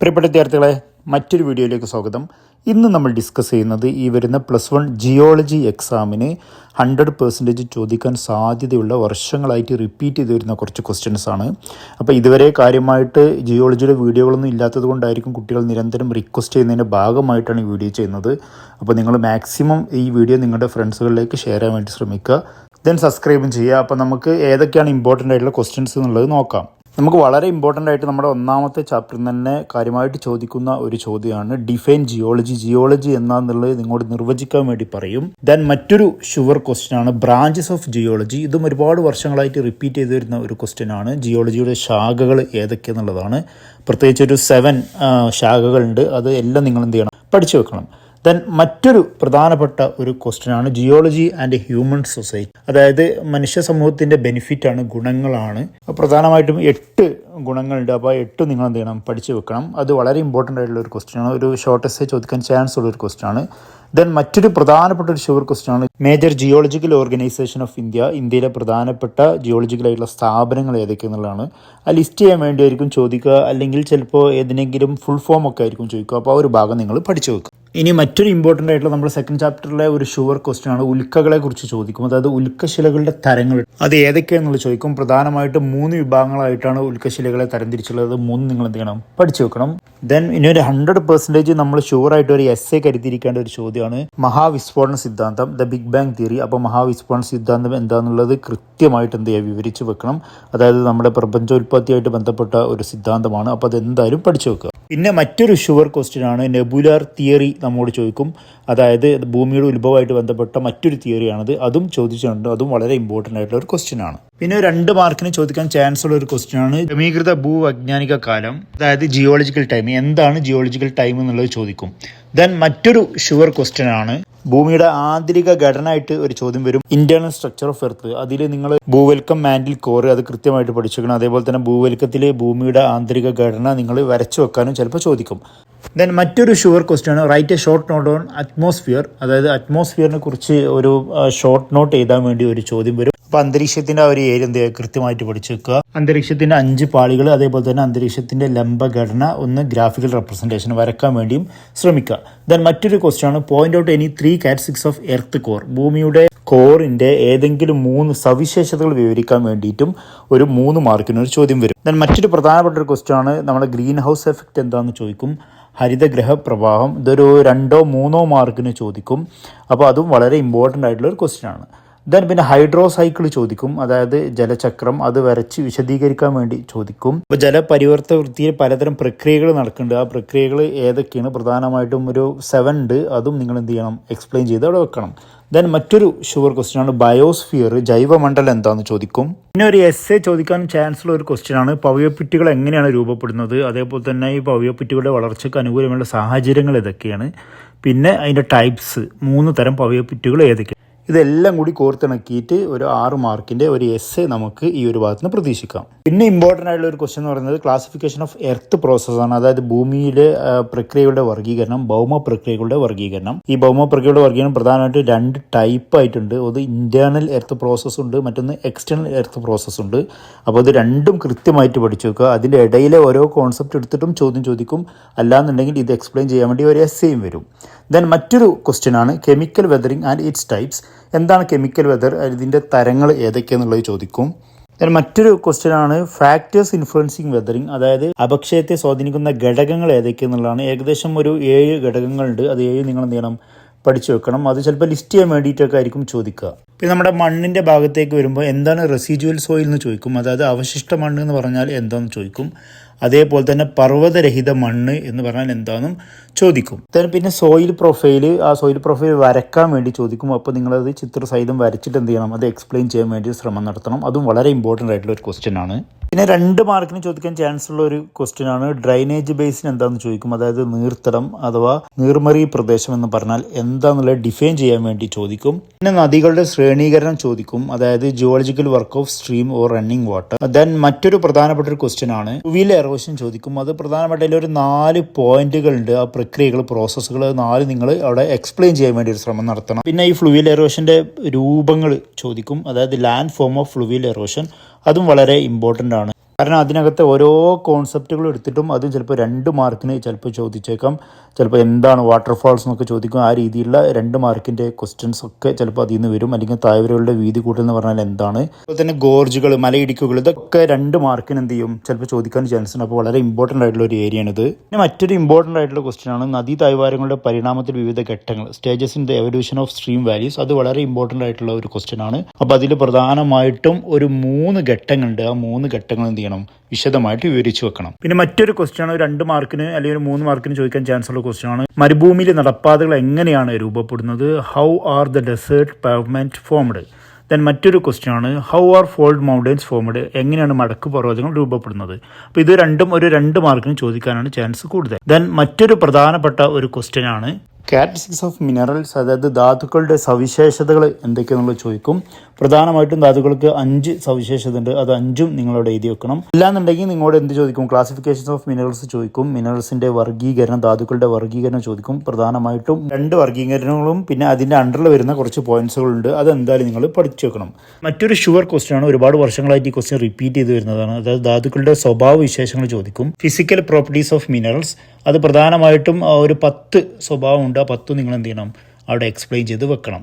പ്രിയപ്പെട്ട വിദ്യാർത്ഥികളെ, മറ്റൊരു വീഡിയോയിലേക്ക് സ്വാഗതം. ഇന്ന് നമ്മൾ ഡിസ്കസ് ചെയ്യുന്നത് ഈ വരുന്ന +1 ജിയോളജി എക്സാമിന് 100% ചോദിക്കാൻ സാധ്യതയുള്ള വർഷങ്ങളായിട്ട് റിപ്പീറ്റ് ചെയ്ത് വരുന്ന കുറച്ച് ക്വസ്റ്റ്യൻസ് ആണ്. അപ്പോൾ ഇതുവരെ കാര്യമായിട്ട് ജിയോളജിയുടെ വീഡിയോകളൊന്നും ഇല്ലാത്തത് കൊണ്ടായിരിക്കും കുട്ടികൾ നിരന്തരം റിക്വസ്റ്റ് ചെയ്യുന്നതിൻ്റെ ഭാഗമായിട്ടാണ് ഈ വീഡിയോ ചെയ്യുന്നത്. അപ്പോൾ നിങ്ങൾ മാക്സിമം ഈ വീഡിയോ നിങ്ങളുടെ ഫ്രണ്ട്സുകളിലേക്ക് ഷെയർ ചെയ്യാൻ വേണ്ടി ശ്രമിക്കുക. ദെൻ സബ്സ്ക്രൈബും ചെയ്യുക. അപ്പോൾ നമുക്ക് ഏതൊക്കെയാണ് ഇമ്പോർട്ടൻ്റ് ആയിട്ടുള്ള ക്വസ്റ്റ്യൻസ് എന്നുള്ളത് നോക്കാം. നമുക്ക് വളരെ ഇമ്പോർട്ടൻ്റ് ആയിട്ട് നമ്മുടെ ഒന്നാമത്തെ ചാപ്റ്ററിൽ തന്നെ കാര്യമായിട്ട് ചോദിക്കുന്ന ഒരു ചോദ്യമാണ് ഡിഫൈൻ ജിയോളജി. ജിയോളജി എന്താണെന്നുള്ളത് നിങ്ങളോട് നിർവചിക്കാൻ വേണ്ടി പറയും. ദെൻ മറ്റൊരു ഷുവർ ക്വസ്റ്റ്യൻ ആണ് ബ്രാഞ്ചസ് ഓഫ് ജിയോളജി. ഇതും ഒരുപാട് വർഷങ്ങളായിട്ട് റിപ്പീറ്റ് ചെയ്ത് വരുന്ന ഒരു ക്വസ്റ്റ്യൻ ആണ്. ജിയോളജിയുടെ ശാഖകൾ ഏതൊക്കെയെന്നുള്ളതാണ്. പ്രത്യേകിച്ച് ഒരു 7 ശാഖകളുണ്ട്. അത് എല്ലാം നിങ്ങൾ എന്ത് ചെയ്യണം, പഠിച്ചു വെക്കണം. ദെൻ മറ്റൊരു പ്രധാനപ്പെട്ട ഒരു ക്വസ്റ്റ്യൻ ആണ് ജിയോളജി ആൻഡ് ഹ്യൂമൻ സൊസൈറ്റി. അതായത് മനുഷ്യ സമൂഹത്തിൻ്റെ ബെനിഫിറ്റാണ്, ഗുണങ്ങളാണ്. പ്രധാനമായിട്ടും 8 ഗുണങ്ങളുണ്ട്. അപ്പോൾ 8 നിങ്ങൾ എന്ത് ചെയ്യണം, പഠിച്ചു വെക്കണം. അത് വളരെ ഇമ്പോർട്ടൻ്റ് ആയിട്ടുള്ള ഒരു ക്വസ്റ്റ്യൻ ആണ്. ഒരു ഷോർട്ട് എസ്സേ ചോദിക്കാൻ ചാൻസ് ഉള്ള ഒരു ക്വസ്റ്റ്യൻ ആണ്. ദെൻ മറ്റൊരു പ്രധാനപ്പെട്ട ഒരു ഷുവർ ക്വസ്റ്റ്യൻ ആണ് major geological organisation of India. ഇന്ത്യയിലെ പ്രധാനപ്പെട്ട ജിയോളജിക്കലായിട്ടുള്ള സ്ഥാപനങ്ങൾ ഏതൊക്കെയെന്നുള്ളതാണ്. ആ ലിസ്റ്റ് ചെയ്യാൻ വേണ്ടിയായിരിക്കും ചോദിക്കുക, അല്ലെങ്കിൽ ചിലപ്പോൾ ഏതിനെങ്കിലും ഫുൾ ഫോം ഒക്കെ ആയിരിക്കും ചോദിക്കുക. അപ്പോൾ ആ ഒരു ഭാഗം നിങ്ങൾ പഠിച്ചു വെക്കുക. ഇനി മറ്റൊരു ഇമ്പോർട്ടൻ്റ് ആയിട്ടുള്ള നമ്മുടെ സെക്കൻഡ് ചാപ്റ്ററിലെ ഒരു ഷുവർ ക്വസ്റ്റ്യൻ ആണ് ഉൽക്കകളെ കുറിച്ച് ചോദിക്കും. അതായത് ഉൽക്കശിലകളുടെ തരങ്ങൾ അത് ഏതൊക്കെയാണെന്നുള്ളത് ചോദിക്കും. പ്രധാനമായിട്ടും 3 വിഭാഗങ്ങളായിട്ടാണ് ഉൽക്കശിലകളെ തരംതിരിച്ചുള്ളത്. 3 നിങ്ങൾ എന്ത് ചെയ്യണം, പഠിച്ചു വെക്കണം. ദെൻ ഇനി ഒരു 100% നമ്മൾ ഷുവറായിട്ട് ഒരു എസ്സേ കരുതിയിരിക്കേണ്ട ഒരു ചോദ്യമാണ് മഹാവിസ്ഫോടന സിദ്ധാന്തം, ദ ബിഗ് ബാങ് തിയറി. അപ്പോൾ മഹാവിസ്ഫോടന സിദ്ധാന്തം എന്താണെന്നുള്ളത് കൃത്യമായിട്ട് എന്ത് ചെയ്യുക, വിവരിച്ച് വെക്കണം. അതായത് നമ്മുടെ പ്രപഞ്ചോൽപത്തിയായിട്ട് ബന്ധപ്പെട്ട ഒരു സിദ്ധാന്തമാണ്. അപ്പോൾ അത് എന്തായാലും പഠിച്ചു വെക്കുക. പിന്നെ മറ്റൊരു ഷുവർ ക്വസ്റ്റ്യൻ ആണ് നെബുലാർ തിയറി നമ്മോട് ചോദിക്കും. അതായത് ഭൂമിയുടെ ഉത്ഭവമായിട്ട് ബന്ധപ്പെട്ട മറ്റൊരു തിയറിയാണത്. അതും ചോദിച്ചിട്ടുണ്ട്. അതും വളരെ ഇമ്പോർട്ടൻ്റ് ആയിട്ടുള്ള ഒരു ക്വസ്റ്റ്യൻ ആണ്. പിന്നെ 2 മാർക്കിന് ചോദിക്കാൻ ചാൻസ് ഉള്ള ഒരു ക്വസ്റ്റ്യൻ ആണ് ക്രമീകൃത ഭൂവൈജ്ഞാനിക കാലം, അതായത് ജിയോളജിക്കൽ ടൈം. എന്താണ് ജിയോളജിക്കൽ ടൈം എന്നുള്ളത് ചോദിക്കും. ദെൻ മറ്റൊരു ഷുവർ ക്വസ്റ്റ്യൻ ആണ് ഭൂമിയുടെ ആന്തരിക ഘടന ആയിട്ട് ഒരു ചോദ്യം വരും, ഇന്റേണൽ സ്ട്രക്ചർ ഓഫ് എർത്ത്. അതിൽ നിങ്ങൾ ഭൂവൽക്കം, മാൻഡിൽ, കോർ അത് കൃത്യമായിട്ട് പഠിച്ചിരിക്കണം. അതേപോലെ തന്നെ ഭൂവൽക്കത്തിൽ ഭൂമിയുടെ ആന്തരിക ഘടന നിങ്ങൾ വരച്ചു വെക്കാനും ചിലപ്പോൾ ചോദിക്കും. ദെൻ മറ്റൊരു ഷുവർ ക്വസ്റ്റ്യൻ ആണ് write a short note on atmosphere. അതായത് അറ്റ്മോസ്ഫിയറിനെ കുറിച്ച് ഒരു ഷോർട്ട് നോട്ട് എഴുതാൻ വേണ്ടി ഒരു ചോദ്യം വരും. അപ്പോൾ അന്തരീക്ഷത്തിൻ്റെ ഒരു ഏരിയ എന്ത് ചെയ്യുക, കൃത്യമായിട്ട് പഠിച്ചു വെക്കുക. അന്തരീക്ഷത്തിൻ്റെ 5 പാളികൾ, അതേപോലെ തന്നെ അന്തരീക്ഷത്തിൻ്റെ ലംബഘടന ഒന്ന് ഗ്രാഫിക്കൽ റെപ്രസെൻറ്റേഷൻ വരക്കാൻ വേണ്ടിയും ശ്രമിക്കുക. ദെൻ മറ്റൊരു ക്വസ്റ്റ്യൻ ആണ് point out any 3 characteristics of earth core. ഭൂമിയുടെ കോറിൻ്റെ ഏതെങ്കിലും 3 സവിശേഷതകൾ വിവരിക്കാൻ വേണ്ടിയിട്ടും ഒരു 3 മാർക്കിന് ഒരു ചോദ്യം വരും. ദെൻ മറ്റൊരു പ്രധാനപ്പെട്ട ഒരു ക്വസ്റ്റ്യൻ ആണ് നമ്മുടെ ഗ്രീൻ ഹൗസ് എഫക്റ്റ് എന്താണെന്ന് ചോദിക്കും. ഹരിതഗ്രഹ പ്രവാഹം, ഇതൊരു 2-3 മാർക്കിന് ചോദിക്കും. അപ്പോൾ അതും വളരെ ഇമ്പോർട്ടൻ്റ് ആയിട്ടുള്ള ഒരു ക്വസ്റ്റ്യൻ ആണ്. ദെൻ പിന്നെ ഹൈഡ്രോ സൈക്കിൾ ചോദിക്കും. അതായത് ജലചക്രം, അത് വരച്ച് വിശദീകരിക്കാൻ വേണ്ടി ചോദിക്കും. ഇപ്പോൾ ജലപരിവർത്തന വൃത്തിയിൽ പലതരം പ്രക്രിയകൾ നടക്കുന്നുണ്ട്. ആ പ്രക്രിയകൾ ഏതൊക്കെയാണ്, പ്രധാനമായിട്ടും ഒരു 7 ഉണ്ട്. അതും നിങ്ങൾ എന്ത് ചെയ്യണം, എക്സ്പ്ലെയിൻ ചെയ്ത് അവിടെ വെക്കണം. ദെൻ മറ്റൊരു ഷുവർ ക്വസ്റ്റ്യൻ ആണ് ബയോസ്ഫിയർ, ജൈവമണ്ഡലം എന്താണെന്ന് ചോദിക്കും. പിന്നെ ഒരു എസ്സേ ചോദിക്കാൻ ചാൻസ് ഉള്ള ഒരു ക്വസ്റ്റ്യൻ ആണ് പവിഴപ്പുറ്റുകൾ എങ്ങനെയാണ് രൂപപ്പെടുന്നത്, അതേപോലെ തന്നെ ഈ പവിഴപ്പുറ്റുകളുടെ വളർച്ചയ്ക്ക് അനുകൂലമുള്ള സാഹചര്യങ്ങൾ ഏതൊക്കെയാണ്, പിന്നെ അതിൻ്റെ ടൈപ്സ്, 3 തരം പവിഴപ്പുറ്റുകൾ ഏതൊക്കെയാണ്. ഇതെല്ലാം കൂടി കോർത്തിണക്കിയിട്ട് ഒരു 6 മാർക്കിൻ്റെ ഒരു എസ്സേ നമുക്ക് ഈ ഒരു ഭാഗത്ത് നിന്ന് പ്രതീക്ഷിക്കാം. പിന്നെ ഇമ്പോർട്ടൻ്റ് ആയിട്ടുള്ള ഒരു ക്വസ്റ്റ്യൻ എന്ന് പറയുന്നത് ക്ലാസിഫിക്കേഷൻ ഓഫ് എർത്ത് പ്രോസസ്സാണ്. അതായത് ഭൂമിയിലെ പ്രക്രിയകളുടെ വർഗീകരണം, ഭൗമ പ്രക്രിയകളുടെ വർഗീകരണം. ഈ ഭൗമ പ്രക്രിയകളുടെ വർഗീകരണം പ്രധാനമായിട്ട് 2 ടൈപ്പ് ആയിട്ടുണ്ട്. ഒന്ന് ഇന്റേണൽ എർത്ത് പ്രോസസ്സ് ഉണ്ട്, മറ്റൊന്ന് എക്സ്റ്റേണൽ എർത്ത് പ്രോസസ്സ് ഉണ്ട്. അപ്പോൾ ഇത് രണ്ടും കൃത്യമായിട്ട് പഠിച്ചു വെക്കുക. അതിൻ്റെ ഇടയിലെ ഓരോ കോൺസെപ്റ്റ് എടുത്തിട്ടും ചോദ്യം ചോദിക്കും. അല്ലാന്നുണ്ടെങ്കിൽ ഇത് എക്സ്പ്ലെയിൻ ചെയ്യാൻ വേണ്ടി ഒരു എസ്സേയും വരും. ദെൻ മറ്റൊരു ക്വസ്റ്റ്യൻ ആണ് chemical weathering and it's types. എന്താണ് കെമിക്കൽ വെതർ, ഇതിൻ്റെ തരങ്ങൾ ഏതൊക്കെയാണെന്നുള്ളത് ചോദിക്കും. ദെൻ മറ്റൊരു ക്വസ്റ്റ്യൻ ആണ് ഫാക്ടേഴ്സ് ഇൻഫ്ലുവൻസിങ് വെതറിങ്. അതായത് അപക്ഷയത്തെ സ്വാധീനിക്കുന്ന ഘടകങ്ങൾ ഏതൊക്കെയെന്നുള്ളതാണ്. ഏകദേശം ഒരു 7 ഘടകങ്ങളുണ്ട്. അത് 7 നിങ്ങൾ എന്ത് ചെയ്യണം, പഠിച്ചു വെക്കണം. അത് ചിലപ്പോൾ ലിസ്റ്റ് ചെയ്യാൻ വേണ്ടിയിട്ടൊക്കെ ആയിരിക്കും ചോദിക്കുക. പിന്നെ നമ്മുടെ മണ്ണിൻ്റെ ഭാഗത്തേക്ക് വരുമ്പോൾ എന്താണ് റെസിഡ്യുവൽ സോയിൽ എന്ന് ചോദിക്കും. അതായത് അവശിഷ്ട മണ്ണ് എന്ന് പറഞ്ഞാൽ എന്താണെന്ന് ചോദിക്കും. അതേപോലെ തന്നെ പർവ്വതരഹിത മണ്ണ് എന്ന് പറഞ്ഞാൽ എന്താണെന്നും ചോദിക്കും. പിന്നെ സോയിൽ പ്രൊഫൈൽ, ആ സോയിൽ പ്രൊഫൈൽ വരക്കാൻ വേണ്ടി ചോദിക്കും. അപ്പോൾ നിങ്ങളത് ചിത്രസഹിതം വരച്ചിട്ട് എന്ത് ചെയ്യണം, അത് എക്സ്പ്ലെയിൻ ചെയ്യാൻ വേണ്ടി ശ്രമം നടത്തണം. അതും വളരെ ഇമ്പോർട്ടൻ്റ് ആയിട്ടുള്ള ഒരു ക്വസ്റ്റ്യൻ ആണ്. പിന്നെ 2 മാർക്കിന് ചോദിക്കാൻ ചാൻസ് ഉള്ള ഒരു ക്വസ്റ്റ്യൻ ആണ് ഡ്രൈനേജ് ബേസിൻ എന്താണെന്ന് ചോദിക്കും. അതായത് നീർത്തടം അഥവാ നീർമറി പ്രദേശം എന്ന് പറഞ്ഞാൽ എന്താണെന്നുള്ളത് ഡിഫൈൻ ചെയ്യാൻ വേണ്ടി ചോദിക്കും. പിന്നെ നദികളുടെ ശ്രേണീകരണം ചോദിക്കും. അതായത് geological work of stream or running water. Then മറ്റൊരു പ്രധാനപ്പെട്ട ഒരു ക്വസ്റ്റ്യൻ ആണ് ഫ്ലൂവിയൽ എറോഷൻ ചോദിക്കും. അത് പ്രധാനപ്പെട്ട ഒരു 4 പോയിന്റുകളുണ്ട്. ആ പ്രക്രിയകൾ, പ്രോസസ്സുകൾ 4 നിങ്ങൾ അവിടെ എക്സ്പ്ലെയിൻ ചെയ്യാൻ വേണ്ടി ഒരു ശ്രമം നടത്തണം. പിന്നെ ഈ ഫ്ലൂവിയൽ എറോഷൻ്റെ രൂപങ്ങൾ ചോദിക്കും. അതായത് land form of fluvial erosion, അതും വളരെ ഇമ്പോർട്ടൻ്റ് ആണ്. കാരണം അതിനകത്തെ ഓരോ കോൺസെപ്റ്റുകളും എടുത്തിട്ടും അതും ചിലപ്പോൾ 2 മാർക്കിന് ചിലപ്പോൾ ചോദിച്ചേക്കാം. ചിലപ്പോൾ എന്താണ് വാട്ടർഫാൾസ് എന്നൊക്കെ ചോദിക്കും. ആ രീതിയിലുള്ള 2 മാർക്കിൻ്റെ ക്വസ്റ്റ്യൻസ് ഒക്കെ ചിലപ്പോൾ അതിൽ നിന്ന് വരും. അല്ലെങ്കിൽ താഴ്വരകളുടെ വീതി കൂട്ടൽ എന്ന് പറഞ്ഞാൽ എന്താണ്, അതുപോലെ തന്നെ ഗോർജുകൾ, മലയിടുക്കുകൾ, ഇതൊക്കെ 2 മാർക്കിന് എന്ത് ചെയ്യും ചിലപ്പോൾ ചോദിക്കാൻ ചാൻസ് ഉണ്ട്. അപ്പോൾ വളരെ ഇമ്പോർട്ടൻ്റ് ആയിട്ടുള്ള ഒരു ഏരിയയാണിത്. പിന്നെ മറ്റൊരു ഇമ്പോർട്ടൻ്റ് ആയിട്ടുള്ള ക്വസ്റ്റ്യൻ ആണ് നദീ താഴ്വാരങ്ങളുടെ പരിണാമത്തിൽ വിവിധ ഘട്ടങ്ങൾ, stages in the evolution of stream values. അത് വളരെ ഇമ്പോർട്ടൻ്റ് ആയിട്ടുള്ള ഒരു ക്വസ്റ്റ്യൻ ആണ്. അപ്പോൾ അതിൽ പ്രധാനമായിട്ടും ഒരു 3 ഘട്ടങ്ങളുണ്ട്. ആ 3 ഘട്ടങ്ങൾ എന്ത് ചെയ്യണം വിശദമായിട്ട് വിവരിച്ചു വെക്കണം. പിന്നെ മറ്റൊരു ക്വസ്റ്റ്യൻ ആണ് 2 മാർക്കിന് അല്ലെങ്കിൽ ഒരു 3 മാർക്കിന് ചോദിക്കാൻ ചാൻസ് ഉള്ള ക്വസ്റ്റ്യൻ ആണ് മരുഭൂമിയിലെ നടപ്പാതകൾ എങ്ങനെയാണ് രൂപപ്പെടുന്നത്, how are the desert pavement formed. Then മറ്റൊരു ക്വസ്റ്റ്യൻ ആണ് how are fold mountains formed, എങ്ങനെയാണ് മടക്ക് പർവ്വതങ്ങൾ രൂപപ്പെടുന്നത്. അപ്പോൾ ഇത് രണ്ടും ഒരു 2 മാർക്കിന് ചോദിക്കാനാണ് ചാൻസ് കൂടുതൽ. ദെൻ മറ്റൊരു പ്രധാനപ്പെട്ട ഒരു ക്വസ്റ്റ്യൻ ആണ് ക്യാരക്ടറിസ്റ്റിക്സ് ഓഫ് മിനറൽസ്, അതായത് ധാതുക്കളുടെ സവിശേഷതകൾ എന്തൊക്കെയാണെന്നുള്ളത് ചോദിക്കും. പ്രധാനമായിട്ടും ധാതുക്കൾക്ക് 5 സവിശേഷത ഉണ്ട്. അത് 5ഉം നിങ്ങളോട് എഴുതി വെക്കണം. അല്ലാന്നുണ്ടെങ്കിൽ നിങ്ങളോട് എന്ത് ചോദിക്കും, ക്ലാസിഫിക്കേഷൻസ് ഓഫ് മിനറൽസ് ചോദിക്കും, മിനറൽസിന്റെ വർഗീകരണം, ധാതുക്കളുടെ വർഗീകരണം ചോദിക്കും. പ്രധാനമായിട്ടും 2 വർഗീകരണങ്ങളും പിന്നെ അതിൻ്റെ അണ്ടറിൽ വരുന്ന കുറച്ച് പോയിന്റ്സുകളുണ്ട്. അതെന്തായാലും നിങ്ങൾ പഠിച്ചു വെക്കണം. മറ്റൊരു ഷുവർ ക്വസ്റ്റ്യൻ ആണ്, ഒരുപാട് വർഷങ്ങളായിട്ട് ഈ ക്വസ്റ്റ്യൻ റിപ്പീറ്റ് ചെയ്ത് വരുന്നതാണ്. അതായത് ധാതുക്കളുടെ സ്വഭാവ വിശേഷങ്ങൾ ചോദിക്കും. ഫിസിക്കൽ പ്രോപ്പർട്ടീസ് ഓഫ് മിനറൽസ്, അത് പ്രധാനമായിട്ടും ഒരു 10 സ്വഭാവമുണ്ട്. ആ 10 നിങ്ങൾ എന്ത് ചെയ്യണം അവിടെ എക്സ്പ്ലെയിൻ ചെയ്ത് വെക്കണം.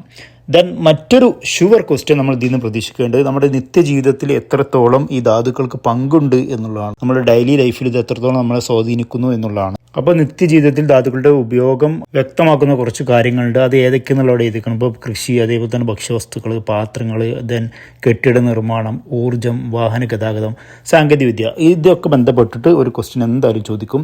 ദെൻ മറ്റൊരു ഷുവർ ക്വസ്റ്റ്യൻ നമ്മൾ ഇതിൽ നിന്ന് പ്രതീക്ഷിക്കേണ്ടത് നമ്മുടെ നിത്യജീവിതത്തിൽ എത്രത്തോളം ഈ ധാതുക്കൾക്ക് പങ്കുണ്ട് എന്നുള്ളതാണ്. നമ്മുടെ ഡെയിലി ലൈഫിൽ ഇത് എത്രത്തോളം നമ്മളെ സ്വാധീനിക്കുന്നു എന്നുള്ളതാണ്. അപ്പോൾ നിത്യജീവിതത്തിൽ ധാതുക്കളുടെ ഉപയോഗം വ്യക്തമാക്കുന്ന കുറച്ച് കാര്യങ്ങളുണ്ട്. അത് ഏതൊക്കെയെന്നുള്ളവിടെ എഴുതിക്കണം. ഇപ്പോൾ കൃഷി, അതേപോലെ തന്നെ ഭക്ഷ്യവസ്തുക്കൾ, പാത്രങ്ങൾ, ദെൻ കെട്ടിട നിർമ്മാണം, ഊർജ്ജം, വാഹന ഗതാഗതം, സാങ്കേതികവിദ്യ, ഇതൊക്കെ ബന്ധപ്പെട്ടിട്ട് ഒരു ക്വസ്റ്റ്യൻ എന്തായാലും ചോദിക്കും.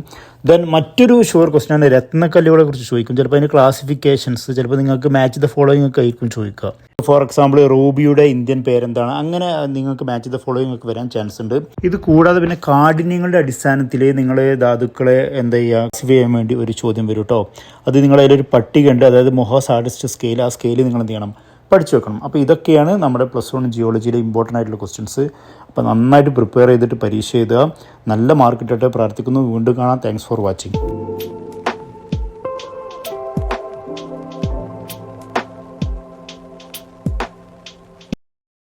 ദെൻ മറ്റൊരു ഷുവർ ക്വസ്റ്റ്യൻ ആണ് രത്നക്കല്ലുകളെ കുറിച്ച് ചോദിക്കും. ചിലപ്പോൾ അതിന് ക്ലാസിഫിക്കേഷൻസ്, ചിലപ്പോൾ നിങ്ങൾക്ക് മാച്ച് ദ ഫോളോയിങ് ഒക്കെ ആയിരിക്കും ചോദിക്കുക. ഫോർ എക്സാമ്പിൾ റൂബിയുടെ ഇന്ത്യൻ പേരെന്താണ്, അങ്ങനെ നിങ്ങൾക്ക് മാച്ച് ദ ഫോളോയിങ് ഒക്കെ വരാൻ ചാൻസ് ഉണ്ട്. ഇത് കൂടാതെ പിന്നെ കാഠിന്യങ്ങളുടെ അടിസ്ഥാനത്തിൽ നിങ്ങൾ ധാതുക്കളെ എന്താ ചെയ്യുക ക്ലാസിഫൈ ചെയ്യാൻ വേണ്ടി ഒരു ചോദ്യം വരും കേട്ടോ. അത് നിങ്ങളതിലൊരു പട്ടിക ഉണ്ട്, അതായത് മൊഹാസ് ഹാർഡസ്റ്റ് സ്കെയിൽ. ആ സ്കെയിൽ നിങ്ങൾ എന്ത് ചെയ്യണം പഠിച്ചു വെക്കണം. അപ്പോൾ ഇതൊക്കെയാണ് നമ്മുടെ +1 ജിയോളജിയിലെ ഇമ്പോർട്ടൻ്റ് ആയിട്ടുള്ള ക്വസ്റ്റ്യൻസ്. അപ്പോൾ നന്നായിട്ട് പ്രിപ്പയർ ചെയ്തിട്ട് പരീക്ഷ എഴുതുക. നല്ല മാർക്ക് കിട്ടട്ടെ പ്രാർത്ഥിക്കുന്നു. വീണ്ടും കാണാം. Thanks for watching.